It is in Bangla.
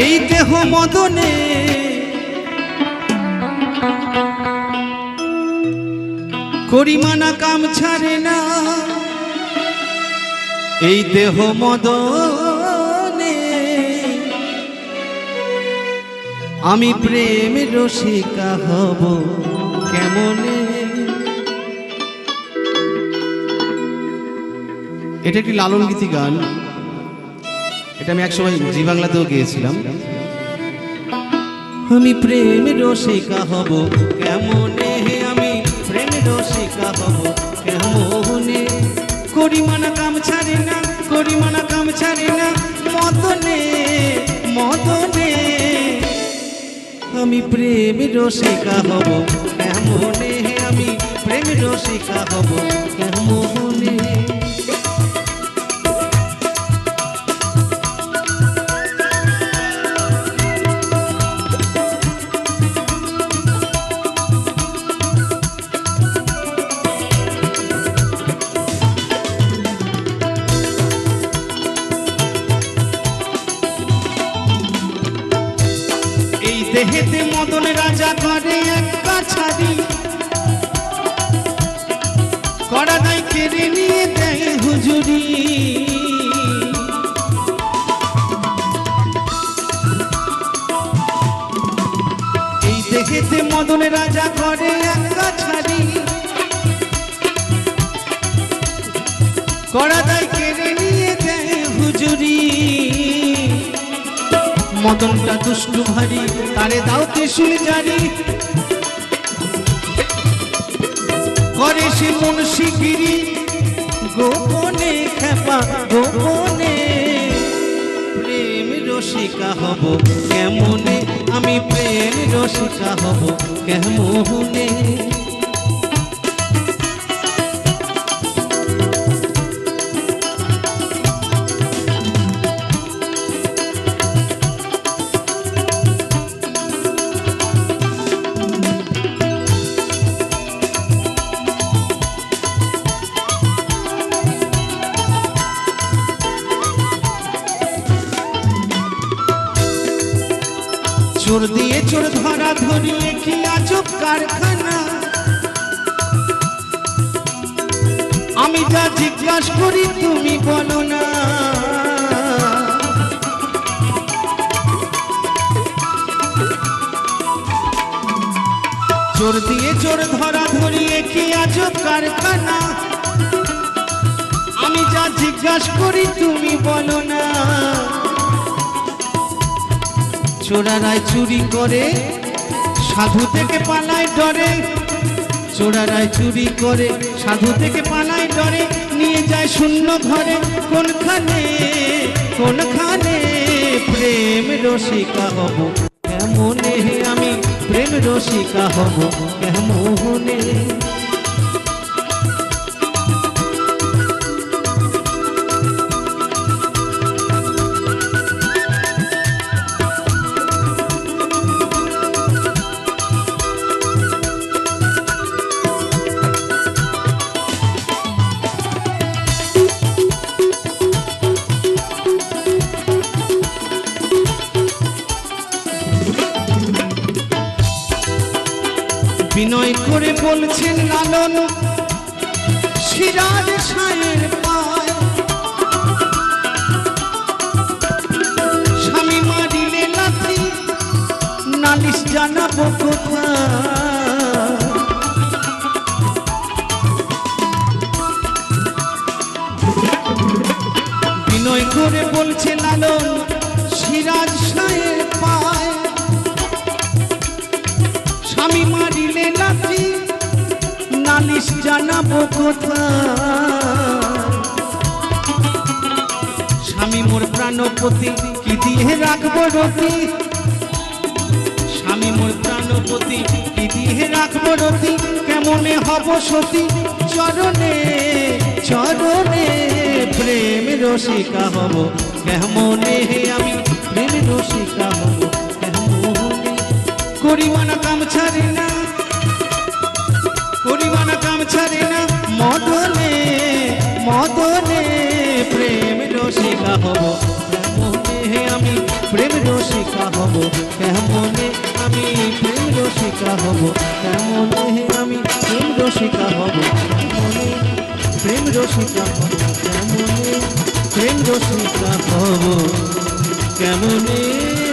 এই দেহ মদনে করিমানা কাম ছাড়ে না, এই দেহ মদনে আমি প্রেম রসিকা হব কেমনে। এটা একটি লালন গীতি গান, এটা আমি একসময় জি বাংলাতেও গেয়েছিলাম। আমি প্রেম রসিকা হব কেমনে, আমি প্রেম রসিকা হব কেমনে, করিমানা কাম ছাড়ে না, করিমানা কাম ছাড়ে না মদনে মদনে আমি প্রেম রসিকা হব কেমনে, আমি প্রেম রসিকা হব কেমনে। দেহেতে মদন রাজা করে এক কাছারি, করা নাই কেড়ে নিয়ে দেয় হুজুরি। এই দেহেতে মদন রাজা করে এক কাছারি, করা নাই কেড়ে নিয়ে দেয় হুজুরি। মদনটা দুষ্টু ভারী, তারে দাও ত্রিশূল জারি, করে সে মুন্সিগিরি গোপনে খেপা গোপনে। প্রেম রসিকা হব কেমনে, আমি প্রেম রসিকা হব কেমনে। চোর দিয়ে চোর ধরা ধরিয়ে কি আজব কারখানা, আমি যা জিজ্ঞাসা করি তুমি বলো না। চোর দিয়ে চোর ধরা ধরিয়ে কি আজব কারখানা, আমি যা জিজ্ঞাসা করি তুমি বলো না। চোরারাই চুরি করে সাধু থেকে পালায় ডরে, চোরারাই চুরি করে সাধু থেকে পালায় ডরে, নিয়ে যায় শূন্য ঘরে কোনখানে কোনখানে। প্রেম রসিকা হব কেমনে, আমি প্রেম রসিকা হব কেমনে। বিনয় করে বলছেন লালন সিরাজ শাহের পায়, স্বামী মারিলে লাথি নালিশ জানাবো কোথায়। বিনয় করে বলছে লালন সিরাজ শাহের পায়, স্বামী মারিলে লাথি নালিশ জানাবো কোথায়। স্বামী মোর প্রাণপতি কি দিয়ে রাখবো রতি, স্বামী মোর প্রাণপতি কি দিয়ে রাখবো রতি। কেমনে হব সতী চরণে চরণে, প্রেম রসিকা হব কেমনে, আমি প্রেম রসিকা হব কেমনে। করিমানা কাম ছাড়ে না, করিমানা কাম ছাড়ে না মদনে মদনে। প্রেম রসিকা হব কেমনে, আমি প্রেম রসিকা রসিকা হব কেমনে, আমি প্রেম রসিকা হব কেমনে, আমি প্রেম রসিকা হব কেমনে, প্রেম রসিকা হব কেমনে, প্রেম রসিকা হব কেমনে।